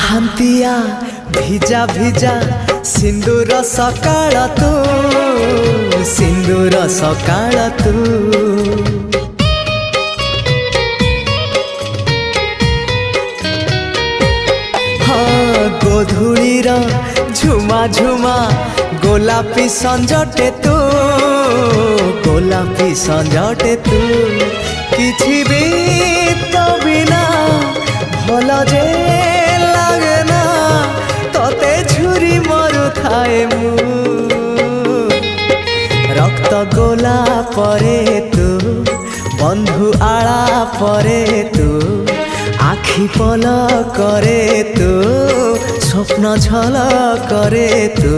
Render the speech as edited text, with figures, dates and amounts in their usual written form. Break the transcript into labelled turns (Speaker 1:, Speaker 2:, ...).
Speaker 1: ପାହାନ୍ତିଆ ଭିଜା ଭିଜା ସିନ୍ଦୁର ସକାଳ ତୁ, ସିନ୍ଦୁର ସକାଳ ତୁ। ହଁ ଗୋଧୂଳିର ଝୁମା ଝୁମା ଗୋଲାପୀ ସଞ୍ଜଟେ ତୁ, ଗୋଲାପୀ ସଞ୍ଜଟେ ତୁ। କିଛି ବି ତ ବିନା ଭଲ ଯେ লাগে না, তোতে ঝুরি মরু থায়ে মু। রক্ত গোলা পরে তু, বন্ধু আড়া পরে তু, আখি পল করে তু, স্বপ্ন ঝল করে তু।